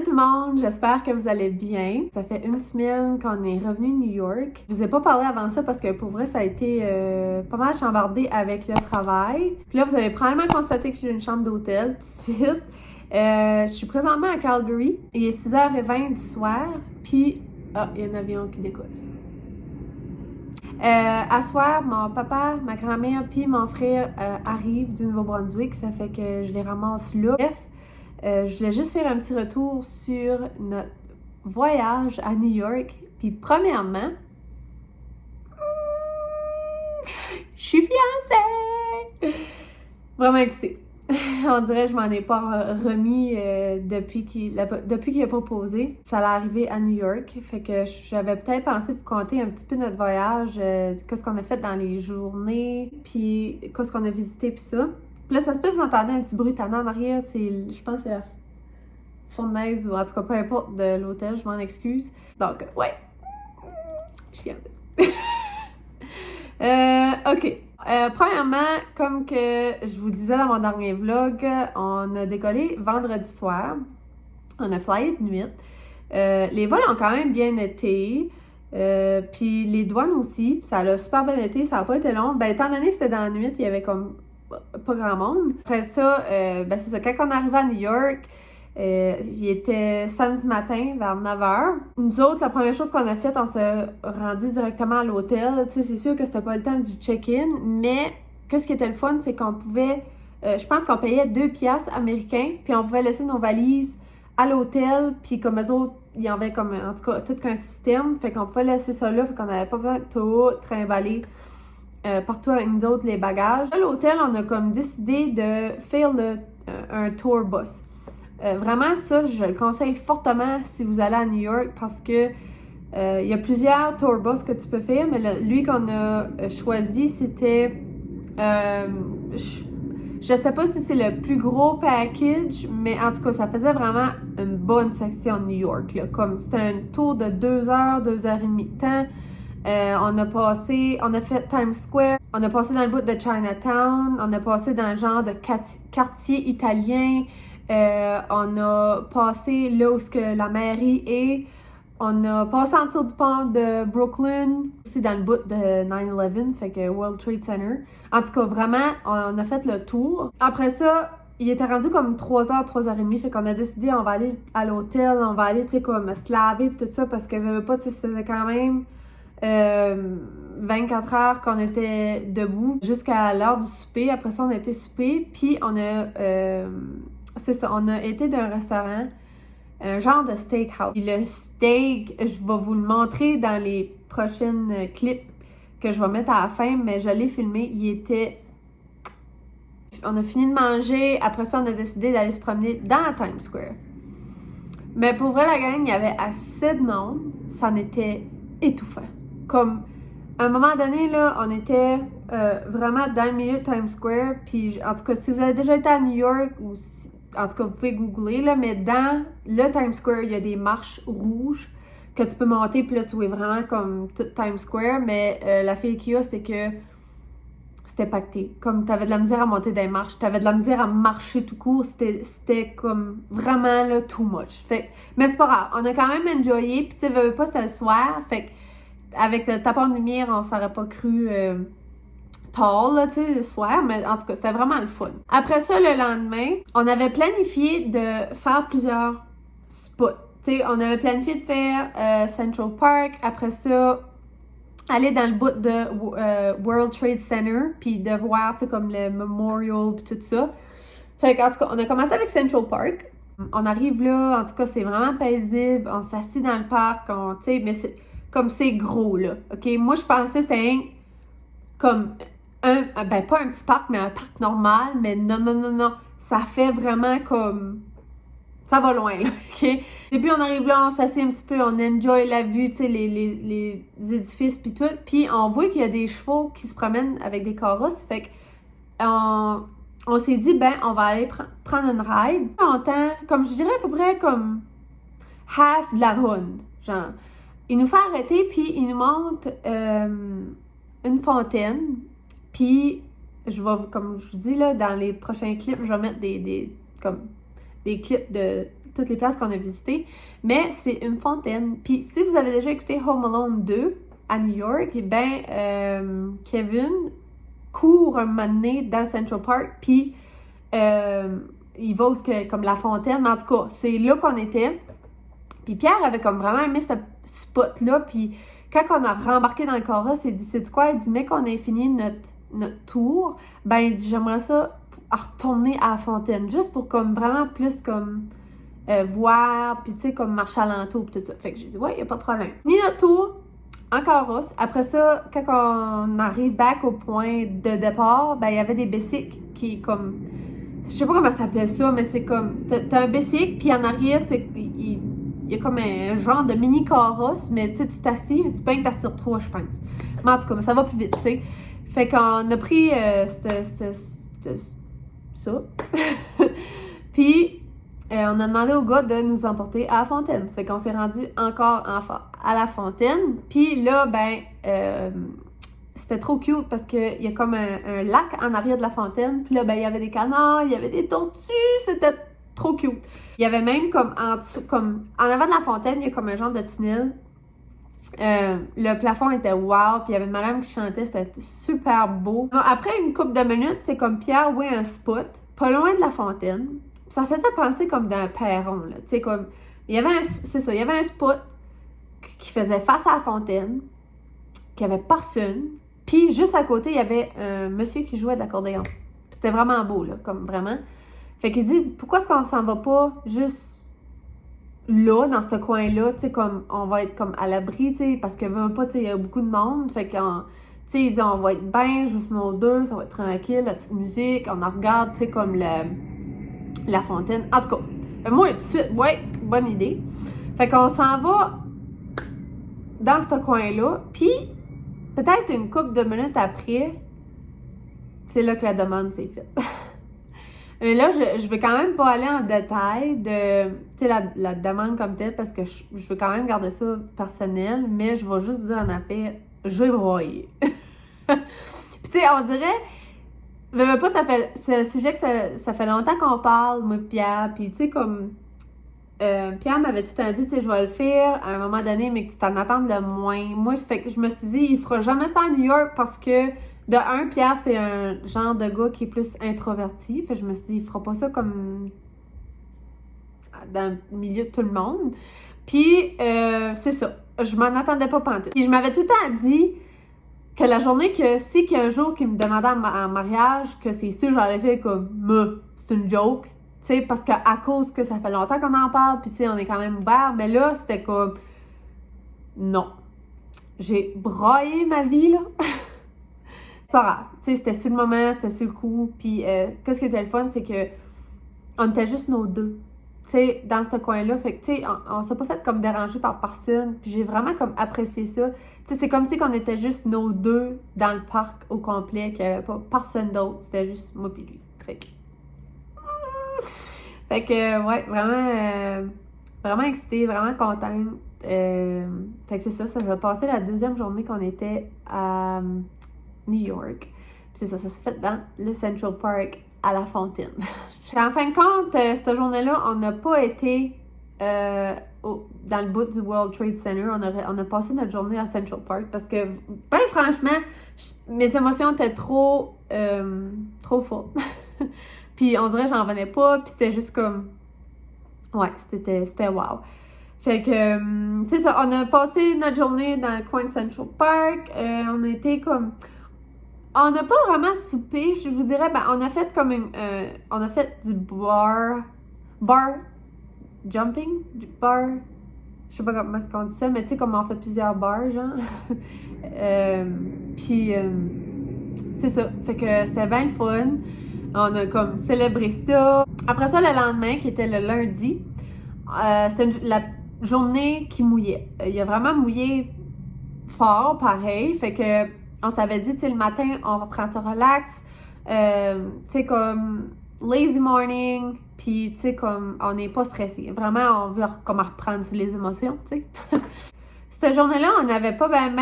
tout le monde, j'espère que vous allez bien. Ça fait une semaine qu'on est revenu de New York. Je vous ai pas parlé avant ça parce que pour vrai, ça a été pas mal chambardé avec le travail. Puis là, vous avez probablement constaté que j'ai une chambre d'hôtel tout de suite. Je suis présentement à Calgary. Il est 6h20 du soir. Puis, il y a un avion qui décolle. À soir, mon papa, ma grand-mère puis mon frère arrivent du Nouveau-Brunswick. Ça fait que je les ramasse là. Bref, je voulais juste faire un petit retour sur notre voyage à New York. Puis premièrement, je suis fiancée! Vraiment excitée. On dirait que je m'en ai pas remis depuis qu'il a proposé. Ça allait arriver à New York. Fait que j'avais peut-être pensé vous conter un petit peu notre voyage, qu'est-ce qu'on a fait dans les journées, puis qu'est-ce qu'on a visité, puis ça. Puis là, ça se peut que vous entendez un petit bruit tannant en arrière. Je pense que c'est la fournaise ou en tout cas peu importe de l'hôtel. Je m'en excuse. Donc, ouais. Je suis fiancée. OK. Premièrement, comme que je vous disais dans mon dernier vlog, on a décollé vendredi soir. On a flyé de nuit. Les vols ont quand même bien été. Puis les douanes aussi. Ça a super bien été. Ça n'a pas été long. Ben, étant donné que c'était dans la nuit, il y avait comme pas grand monde. Après ça, c'est ça. Quand on est arrivé à New York, il était samedi matin vers 9h. Nous autres, la première chose qu'on a faite, on s'est rendu directement à l'hôtel. Tu sais, c'est sûr que c'était pas le temps du check-in, mais qu'est-ce qui était le fun, c'est qu'on pouvait, je pense qu'on payait 2 piastres américains, puis on pouvait laisser nos valises à l'hôtel, puis comme eux autres, il y avait comme, en tout cas, tout qu'un système, fait qu'on pouvait laisser ça là, fait qu'on n'avait pas besoin de tout trimballer partout avec nous autres les bagages. À l'hôtel, on a comme décidé de faire un tour bus. Vraiment, ça, je le conseille fortement si vous allez à New York parce que il y a plusieurs tour bus que tu peux faire, mais lui qu'on a choisi, c'était je sais pas si c'est le plus gros package, mais en tout cas, ça faisait vraiment une bonne section de New York, là. Comme c'était un tour de 2 heures, 2 heures et demie de temps. On a fait Times Square, on a passé dans le bout de Chinatown, on a passé dans le genre de quartier italien. On a passé là où la mairie est. On a passé en dessous du pont de Brooklyn, aussi dans le bout de 9/11, fait que World Trade Center. En tout cas, vraiment, on a fait le tour. Après ça, il était rendu comme 3h, 3h30, fait qu'on a décidé, on va aller à l'hôtel, on va aller, tu sais, comme se laver pis tout ça, parce que, tu sais, ça faisait quand même 24 heures qu'on était debout jusqu'à l'heure du souper. Après ça, on a été souper, puis on a été d'un restaurant, un genre de steakhouse. Puis le steak, je vais vous le montrer dans les prochaines clips que je vais mettre à la fin, mais je l'ai filmé, on a fini de manger, après ça, on a décidé d'aller se promener dans Times Square. Mais pour vrai, la gang, il y avait assez de monde, ça en était étouffant. Comme, à un moment donné, là, on était vraiment dans le milieu de Times Square, puis en tout cas, si vous avez déjà été à New York, ou en tout cas, vous pouvez googler, là, mais dans le Times Square, il y a des marches rouges que tu peux monter, puis là, tu vois vraiment comme tout Times Square, mais la fille qu'il y a, c'est que c'était pacté. Comme, t'avais de la misère à monter des marches, t'avais de la misère à marcher tout court, c'était comme vraiment, là, too much. Fait, mais c'est pas grave, on a quand même enjoyé, puis tu sais, veux pas, c'était le soir, fait que avec le tapon de lumière, on s'aurait pas cru tard, là, tu sais, le soir, mais en tout cas, c'était vraiment le fun. Après ça, le lendemain, on avait planifié de faire plusieurs spots. Tu sais, on avait planifié de faire Central Park, après ça, aller dans le bout de World Trade Center, puis de voir, tu sais, comme le Memorial, puis tout ça. Fait qu'en tout cas, on a commencé avec Central Park. On arrive là, en tout cas, c'est vraiment paisible, on s'assit dans le parc, tu sais, mais c'est gros, là, OK? Moi, je pensais que c'était comme pas un petit parc, mais un parc normal, mais non. Ça fait vraiment comme... Ça va loin, là, OK? Et puis, on arrive là, on s'assied un petit peu, on enjoy la vue, tu sais, les édifices, puis tout. Puis, on voit qu'il y a des chevaux qui se promènent avec des carrosses, fait que on s'est dit, on va aller prendre une ride. Longtemps, comme je dirais à peu près comme half de la run, genre. Il nous fait arrêter, puis il nous montre une fontaine. Puis, je vais, comme je vous dis, là, dans les prochains clips, je vais mettre des clips de toutes les places qu'on a visitées, mais c'est une fontaine. Puis si vous avez déjà écouté Home Alone 2 à New York, eh bien, Kevin court un moment donné dans Central Park, puis il va où comme la fontaine, mais en tout cas, c'est là qu'on était. Puis Pierre avait comme vraiment aimé ce spot-là, puis quand on a rembarqué dans le carrosse, il dit, c'est quoi? Il dit, mais qu'on ait fini notre tour, ben il dit, j'aimerais ça retourner à la fontaine, juste pour comme vraiment plus comme voir, puis tu sais, comme marcher alentour, puis tout ça. Fait que j'ai dit, ouais, y a pas de problème. Ni notre tour, en carrosse. Après ça, quand on arrive back au point de départ, ben il y avait des bicycles qui comme, je sais pas comment ça s'appelle ça, mais c'est comme, t'as un bicycle, puis en arrière, il y a comme un genre de mini carrosse, mais tu sais, tu t'assis, mais tu peux t'asseoir trois, je pense. Mais en tout cas, ça va plus vite, tu sais. Fait qu'on a pris ça. Puis, on a demandé au gars de nous emporter à la fontaine. Fait qu'on s'est rendu encore à la fontaine. Puis là, ben, c'était trop cute parce qu'il y a comme un lac en arrière de la fontaine. Puis là, ben, il y avait des canards, il y avait des tortues. C'était trop cute. Il y avait même comme en dessous, comme en avant de la fontaine, il y a comme un genre de tunnel. Le plafond était wow, puis il y avait une madame qui chantait, c'était super beau. Après une couple de minutes, c'est comme Pierre louait un spot, pas loin de la fontaine. Ça faisait penser comme d'un perron, là. Tu sais, comme, il y avait un spot qui faisait face à la fontaine, qui avait personne, puis juste à côté, il y avait un monsieur qui jouait de l'accordéon. C'était vraiment beau, là, comme vraiment. Fait qu'il dit, pourquoi est-ce qu'on s'en va pas juste là, dans ce coin-là, tu sais, comme, on va être comme à l'abri, tu sais, parce que veut pas, tu sais, il y a beaucoup de monde, fait qu'on, tu sais, il dit, on va être bien, juste nous deux, ça va être tranquille, la petite musique, on en regarde, tu sais, comme la fontaine. En tout cas, moi, tout de suite, ouais, bonne idée. Fait qu'on s'en va dans ce coin-là, puis peut-être une couple de minutes après, c'est là que la demande s'est faite. Mais là, je vais quand même pas aller en détail de, tu sais, la demande comme telle, parce que je veux quand même garder ça personnel, mais je vais juste vous dire en affaire, j'ai broyé. Puis tu sais, on dirait, veux pas, c'est un sujet que ça fait longtemps qu'on parle, moi et Pierre, puis tu sais, comme, Pierre m'avait tout le temps dit, tu sais, je vais le faire à un moment donné, mais que tu t'en attendes le moins. Moi, je me suis dit, il fera jamais ça à New York parce que, de un, Pierre, c'est un genre de gars qui est plus introverti. Fait que je me suis dit, il fera pas ça comme dans le milieu de tout le monde. Puis, c'est ça. Je m'en attendais pas pantoute. Puis, je m'avais tout le temps dit que la journée que, si qu'il y a un jour qu'il me demandait en mariage, que c'est sûr, j'aurais fait comme, c'est une joke. Tu sais, parce qu'à cause que ça fait longtemps qu'on en parle, puis tu sais, on est quand même ouvert. Mais là, c'était comme, non. J'ai broyé ma vie, là. C'est pas grave. Tu sais, c'était sur le moment, c'était sur le coup. Puis, qu'est-ce qui était le fun, c'est que on était juste nos deux. Tu sais, dans ce coin-là. Fait que, tu sais, on s'est pas fait comme déranger par personne. Puis, j'ai vraiment comme apprécié ça. Tu sais, c'est comme si qu'on était juste nos deux dans le parc au complet, qu'il n'y avait pas personne d'autre. C'était juste moi puis lui. Fait que, ouais, vraiment excitée, vraiment contente. Fait que c'est ça, ça s'est passé la deuxième journée qu'on était à New York. Puis c'est ça s'est fait dans le Central Park à la fontaine. En fin de compte, cette journée-là, on n'a pas été dans le bout du World Trade Center. On a passé notre journée à Central Park parce que, ben franchement, mes émotions étaient trop fortes. Puis on dirait que j'en revenais pas, puis c'était juste comme, ouais, c'était wow. Fait que, c'est ça, on a passé notre journée dans le coin de Central Park, on a été comme, on n'a pas vraiment soupé, je vous dirais, ben on a fait comme on a fait du bar jumping, je sais pas comment est-ce qu'on dit ça, mais tu sais, comme on fait plusieurs bars, genre. Puis, c'est ça, fait que c'était bien le fun. On a comme célébré ça. Après ça, le lendemain, qui était le lundi, c'était la journée qui mouillait. Il a vraiment mouillé fort, pareil. Fait que on s'avait dit, tu sais, le matin, on reprend ça relax. Tu sais, comme lazy morning. Puis, tu sais, comme on n'est pas stressé. Vraiment, on veut comme reprendre sur les émotions, tu sais. Cette journée-là, on n'avait pas ben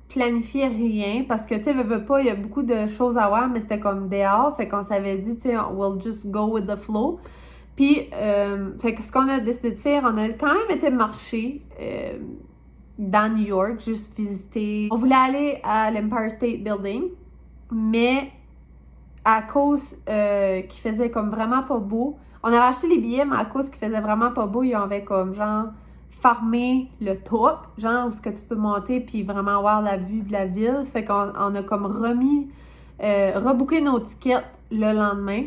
planifié rien parce que, tu sais, veux pas, il y a beaucoup de choses à voir, mais c'était comme dehors. Fait qu'on s'avait dit, tu sais, we'll just go with the flow. Puis, fait que ce qu'on a décidé de faire, on a quand même été marcher dans New York, juste visiter. On voulait aller à l'Empire State Building, mais à cause qu'il faisait comme vraiment pas beau, on avait acheté les billets, mais à cause qu'il faisait vraiment pas beau, ils avaient comme genre farmé le top, genre où ce que tu peux monter puis vraiment voir la vue de la ville. Fait qu'on a comme rebooké nos tickets le lendemain.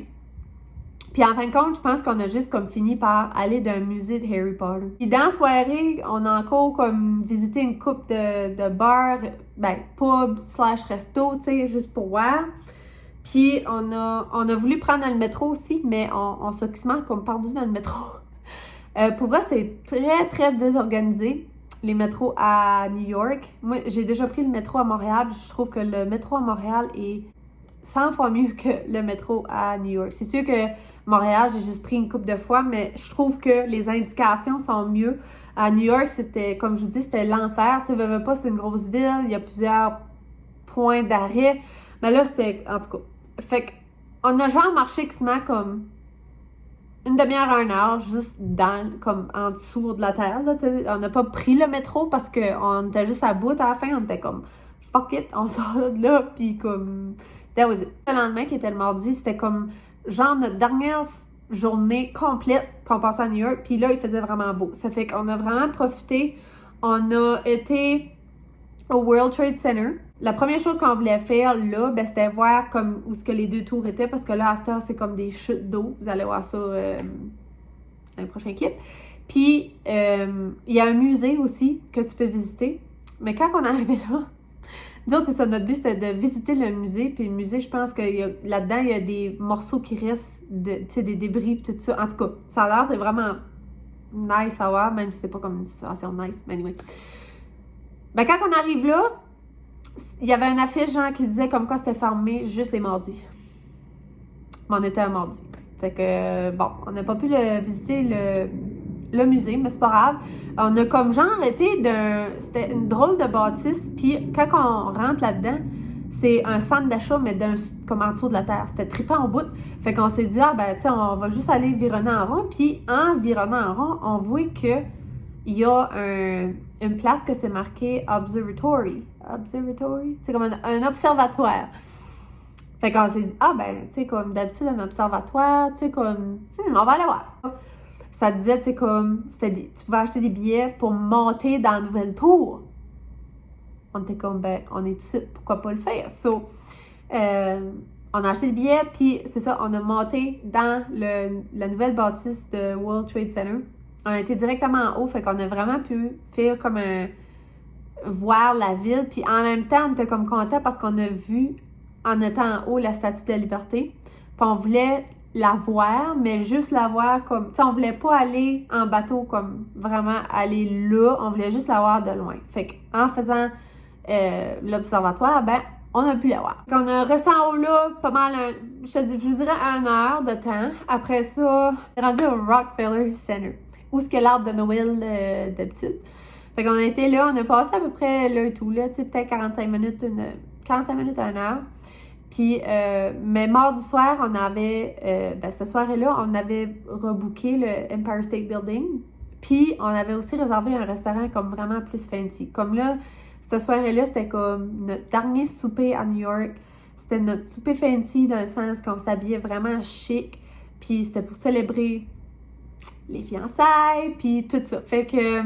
Puis en fin de compte, je pense qu'on a juste comme fini par aller d'un musée de Harry Potter. Puis dans la soirée, on a encore comme visité une coupe de bars, ben pub / resto, tu sais, juste pour voir. Puis on a voulu prendre le métro aussi, mais on s'est quasiment comme perdu dans le métro. Pour vrai, c'est très, très désorganisé, les métros à New York. Moi, j'ai déjà pris le métro à Montréal. Je trouve que le métro à Montréal est 100 fois mieux que le métro à New York. C'est sûr que Montréal, j'ai juste pris une couple de fois, mais je trouve que les indications sont mieux. À New York, c'était, comme je vous dis, c'était l'enfer. Tu sais, pas, c'est une grosse ville, il y a plusieurs points d'arrêt. Mais là, c'était, en tout cas. Fait qu'on a genre marché quasiment comme une demi-heure à 1 heure, juste comme en dessous de la terre. Là, on n'a pas pris le métro parce qu'on était juste à bout à la fin. On était comme, fuck it, on sort de là, puis comme, that was it. Le lendemain, qui était le mardi, c'était comme, genre, notre dernière journée complète qu'on passait à New York, puis là, il faisait vraiment beau. Ça fait qu'on a vraiment profité. On a été au World Trade Center. La première chose qu'on voulait faire là, ben, c'était voir comme où ce que les deux tours étaient, parce que là, à cette heure, c'est comme des chutes d'eau. Vous allez voir ça dans le prochain clip. Puis, il y a un musée aussi que tu peux visiter. Mais quand on est arrivé là, disons, c'est ça, notre but, c'était de visiter le musée. Puis le musée, je pense que là-dedans, il y a des morceaux qui restent, tu sais, des débris, tout ça. En tout cas, ça a l'air, c'est vraiment nice à voir, même si c'est pas comme une situation nice. Mais anyway. Ben, quand on arrive là, il y avait une affiche, genre, qui disait comme quoi c'était fermé juste les mardis. Mais on était un mardi. Fait que, bon, on n'a pas pu visiter le musée, mais c'est pas grave. On a comme genre été c'était une drôle de bâtisse, puis quand on rentre là-dedans, c'est un centre d'achat, mais comme en dessous de la terre. C'était trippant au bout. Fait qu'on s'est dit, ah ben, tu sais, on va juste aller vironner en rond, puis en vironnant en rond, on voit que il y a une place que c'est marqué Observatory. Observatory? C'est comme un observatoire. Fait qu'on s'est dit, ah ben, tu sais, comme d'habitude, un observatoire, tu sais, comme, on va aller voir. Ça disait, tu sais, comme, tu pouvais acheter des billets pour monter dans la nouvelle tour. On était comme, ben, on est ici, pourquoi pas le faire? So, on a acheté des billets, puis c'est ça, on a monté dans la nouvelle bâtisse de World Trade Center. On a été directement en haut, fait qu'on a vraiment pu faire comme voir la ville, puis en même temps, on était comme content parce qu'on a vu, en étant en haut, la Statue de la Liberté, puis on voulait la voir, mais juste la voir comme, tu sais, on voulait pas aller en bateau comme vraiment aller là, on voulait juste la voir de loin. Fait qu'en faisant l'observatoire, ben, on a pu la voir. Quand on a resté en haut là, pas mal, je vous dirais 1 heure de temps. Après ça, on est rendu au Rockefeller Center, où est-ce que l'arbre de Noël d'habitude. Fait qu'on a été là, on a passé à peu près là et tout, là, tu sais, peut-être 45 minutes à 1 heure. Puis, mais mardi soir, on avait, cette soirée-là, on avait rebooké le Empire State Building. Puis, on avait aussi réservé un restaurant comme vraiment plus fancy. Comme là, cette soirée-là, c'était comme notre dernier souper à New York. C'était notre souper fancy dans le sens qu'on s'habillait vraiment chic. Puis, c'était pour célébrer les fiançailles, puis tout ça. Fait que,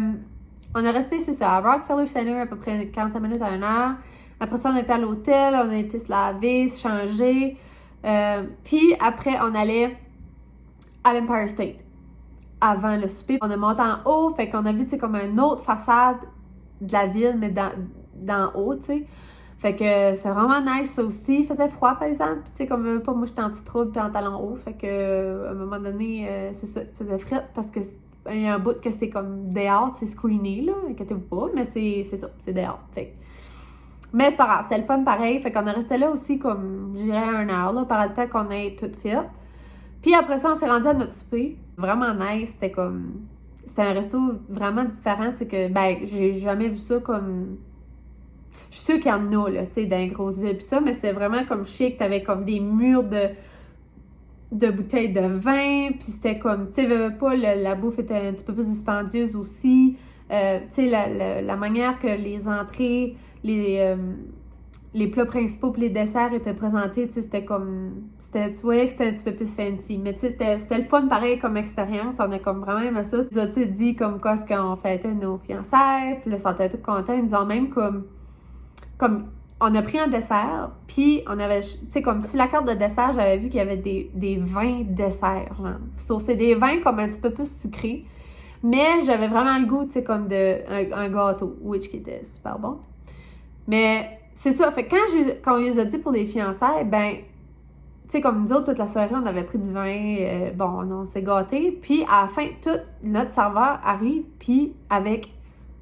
on a resté, c'est ça, à Rockefeller Center à peu près 45 minutes à 1 heure. Après ça, on était à l'hôtel, on a été se laver, se changer. Puis après, on allait à l'Empire State avant le souper. On a monté en haut, fait qu'on a vu, tu sais, comme une autre façade de la ville, mais d'en haut, tu sais. Fait que c'est vraiment nice, ça aussi. Il faisait froid, par exemple. Puis tu sais, comme pas, moi, j'étais en petite robe puis en talons hauts. Fait que, à un moment donné, c'est ça, il faisait frais parce que il y a un bout que c'est comme dehors, c'est screené, là, inquiétez-vous pas, mais c'est ça, c'est dehors. Fait que, mais c'est pas grave, c'est le fun pareil. Fait qu'on est resté là aussi comme, je dirais, 1 heure, là, par le temps qu'on ait tout fait. Puis après ça, on s'est rendu à notre souper. Vraiment nice. C'était un resto vraiment différent. C'est que, ben, j'ai jamais vu ça comme. Je suis sûre qu'il y en a, là, tu sais, dans les grosses villes pis ça, mais c'est vraiment comme chic. T'avais comme des murs de bouteilles de vin, puis c'était comme, tu sais, pas, la bouffe était un petit peu plus dispendieuse aussi. Tu sais, la manière que les entrées, les plats principaux puis les desserts étaient présentés, tu sais, c'était comme, tu voyais que c'était un petit peu plus fancy. Mais tu sais, c'était le fun pareil comme expérience, on a comme vraiment aimé ça. Ils ont dit comme quoi ce qu'on fêtait nos fiançailles, puis là, ils étaient tous contents, ils nous ont même comme on a pris un dessert, puis on avait, tu sais, comme sur la carte de dessert, j'avais vu qu'il y avait des vins desserts, genre. So, c'est des vins comme un petit peu plus sucrés, mais j'avais vraiment le goût, tu sais, comme un gâteau, which qui était super bon. Mais c'est ça, fait que quand on les a dit pour les fiançailles, ben, tu sais, comme nous autres, toute la soirée, on avait pris du vin, bon, on s'est gâtés, puis à la fin, tout notre serveur arrive, puis avec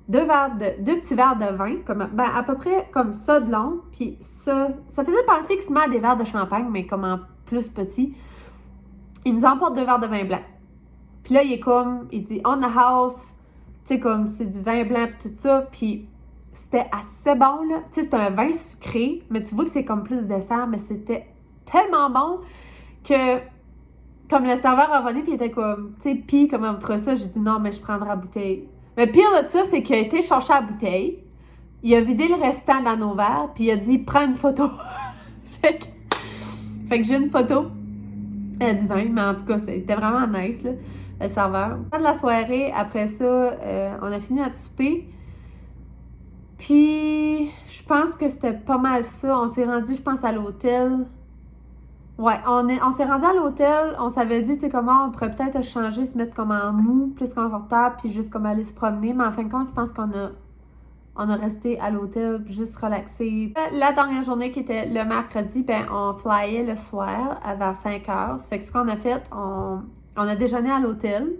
deux petits verres de vin, comme, ben, à peu près comme ça de long, puis ça faisait penser qu'il se met à des verres de champagne, mais comme en plus petit. Il nous emporte 2 verres de vin blanc. Puis là, il dit « on the house », tu sais, comme c'est du vin blanc puis tout ça, puis c'était assez bon, là. Tu sais, c'est un vin sucré, mais tu vois que c'est comme plus dessert, mais c'était tellement bon que, comme le serveur est revenu, puis il était comme, tu sais, pis comment vous trouvez ça? J'ai dit « non, mais je prendrai la bouteille ». Mais pire de ça, c'est qu'il a été chercher la bouteille, il a vidé le restant dans nos verres, puis il a dit « prends une photo ». fait que j'ai une photo du vin, mais en tout cas, c'était vraiment nice, là, le serveur. Fin de la soirée, après ça, on a fini notre souper. Puis, je pense que c'était pas mal ça. On s'est rendu, je pense, à l'hôtel. Ouais, on s'est rendu à l'hôtel, on s'avait dit, tu sais, comment on pourrait peut-être changer, se mettre comme en mou, plus confortable, puis juste comme aller se promener. Mais en fin de compte, je pense qu'on a resté à l'hôtel, puis juste relaxé. La dernière journée qui était le mercredi, ben on flyait le soir vers 5 heures. Ça fait que ce qu'on a fait, on a déjeuné à l'hôtel.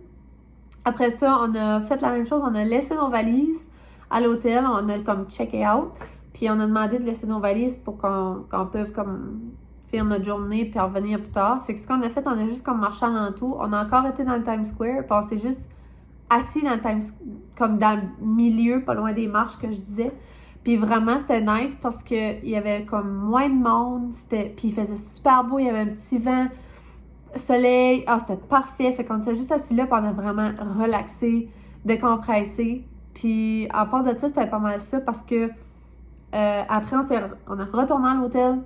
Après ça, on a fait la même chose, on a laissé nos valises à l'hôtel, on a comme checké out, puis on a demandé de laisser nos valises pour qu'on puisse comme faire notre journée puis revenir plus tard. Fait que ce qu'on a fait, on a juste comme marché alentour. On a encore été dans le Times Square, puis on s'est juste assis dans le Times, comme dans le milieu, pas loin des marches que je disais. Puis vraiment, c'était nice parce que il y avait comme moins de monde, puis il faisait super beau, il y avait un petit vent, soleil, c'était parfait. Fait qu'on s'est juste assis là, puis on a vraiment relaxé, décompressé. Puis à part de ça, c'était pas mal ça parce que après, on a retourné à l'hôtel,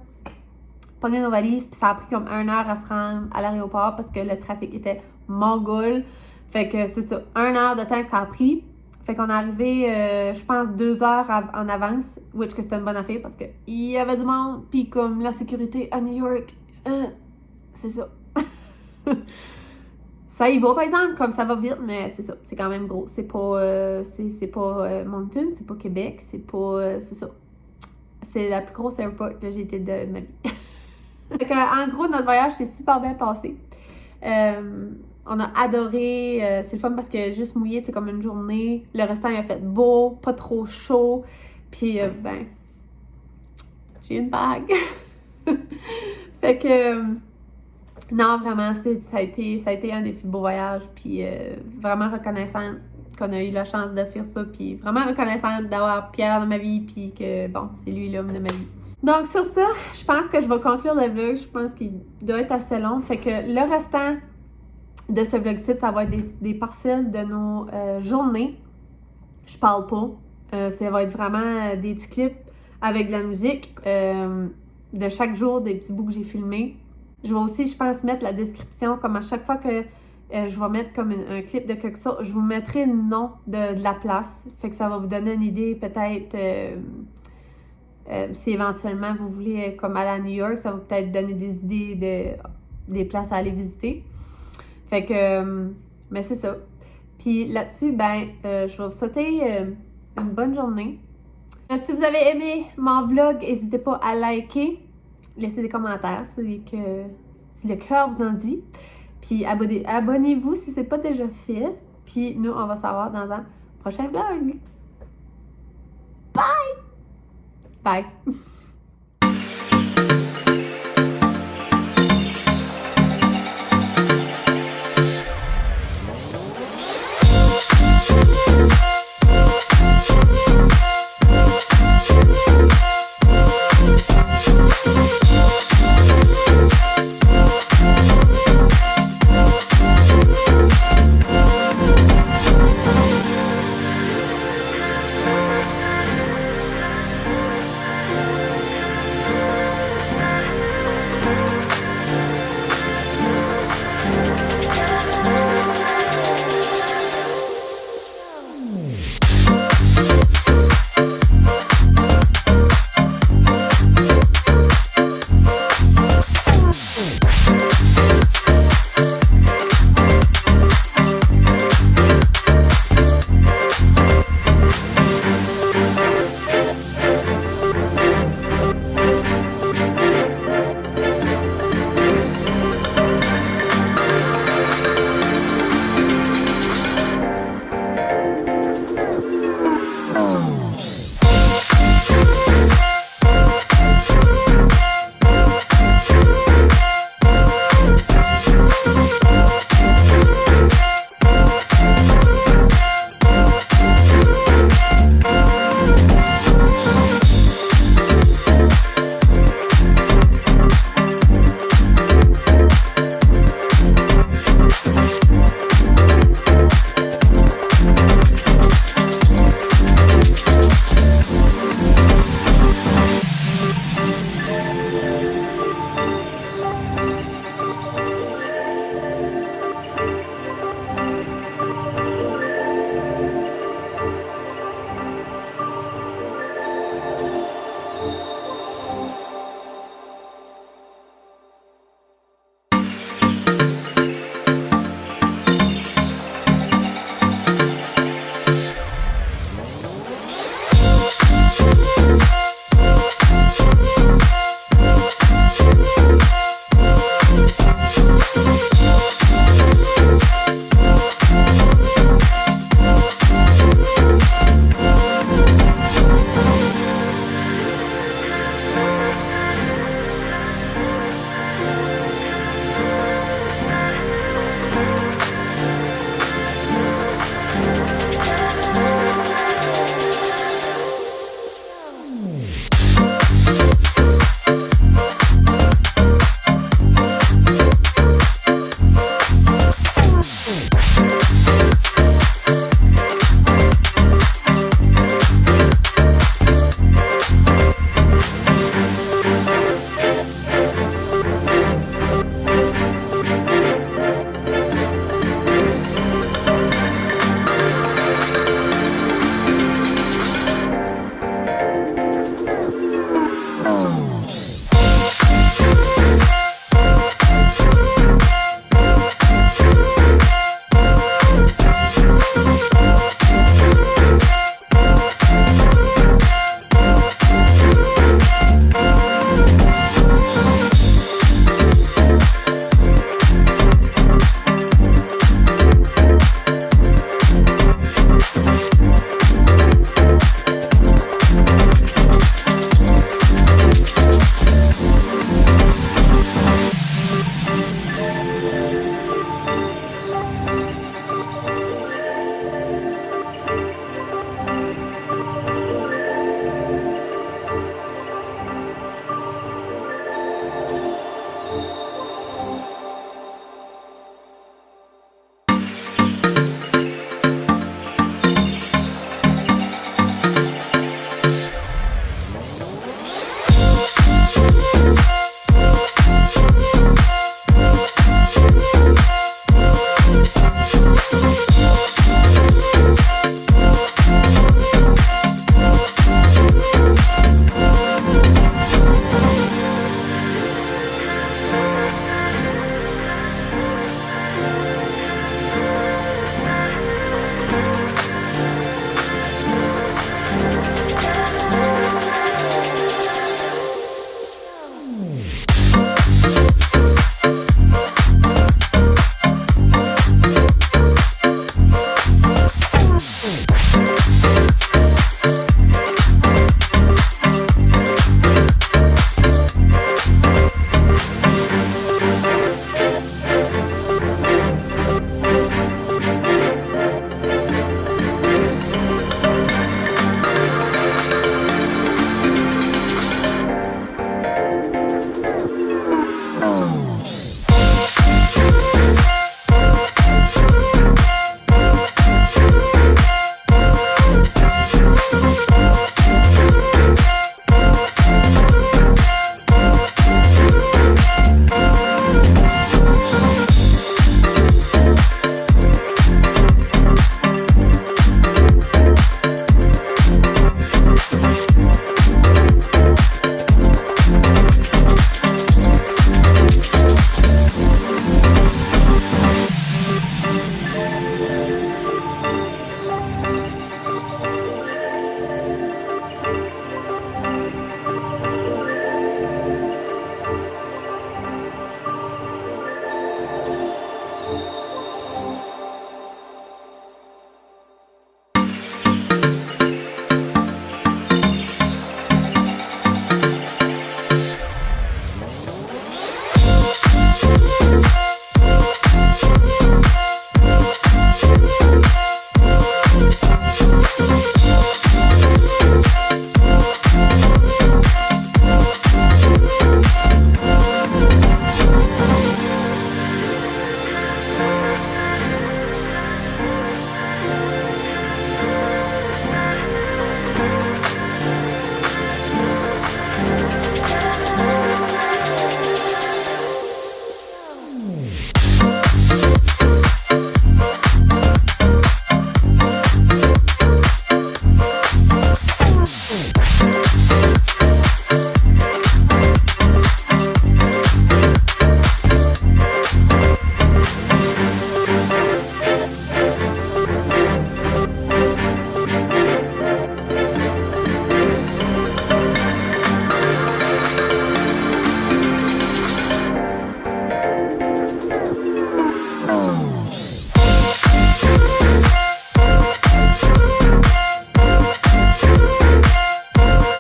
pogné nos valises, puis ça a pris comme 1 heure à se rendre à l'aéroport parce que le trafic était mongol. Fait que c'est ça, 1 heure de temps que ça a pris. Fait qu'on est arrivé, je pense, 2 heures en avance, which que c'était une bonne affaire parce que il y avait du monde, puis comme la sécurité à New York, c'est ça. Ça y va, par exemple, comme ça va vite, mais c'est ça, c'est quand même gros. C'est pas, c'est pas Moncton, c'est pas Québec, c'est pas, c'est ça. C'est la plus grosse airport que j'ai été de ma vie. Fait que, en gros, notre voyage s'est super bien passé. On a adoré, c'est le fun parce que juste mouillé, c'est comme une journée. Le restant, il a fait beau, pas trop chaud. Puis, ben, j'ai une bague. Fait que, non, vraiment, ça a été un des plus beaux voyages. Puis, vraiment reconnaissante qu'on a eu la chance de faire ça. Puis, vraiment reconnaissante d'avoir Pierre dans ma vie. Puis que, bon, c'est lui l'homme de ma vie. Donc, sur ça, je pense que je vais conclure le vlog. Je pense qu'il doit être assez long. Fait que le restant de ce vlog-ci, ça va être des parcelles de nos journées. Je parle pas. Ça va être vraiment des petits clips avec de la musique de chaque jour, des petits bouts que j'ai filmés. Je vais aussi, je pense, mettre la description, comme à chaque fois que je vais mettre comme un clip de quelque chose, je vous mettrai le nom de la place. Fait que ça va vous donner une idée, peut-être, si éventuellement vous voulez comme aller à New York, ça va peut-être donner des idées des places à aller visiter. Fait que, mais c'est ça. Puis là-dessus, ben, je vais vous souhaiter une bonne journée. Si vous avez aimé mon vlog, n'hésitez pas à liker, laisser des commentaires si le cœur vous en dit. Puis abonnez-vous si ce n'est pas déjà fait. Puis nous, on va se revoir dans un prochain vlog. Bye! Bye!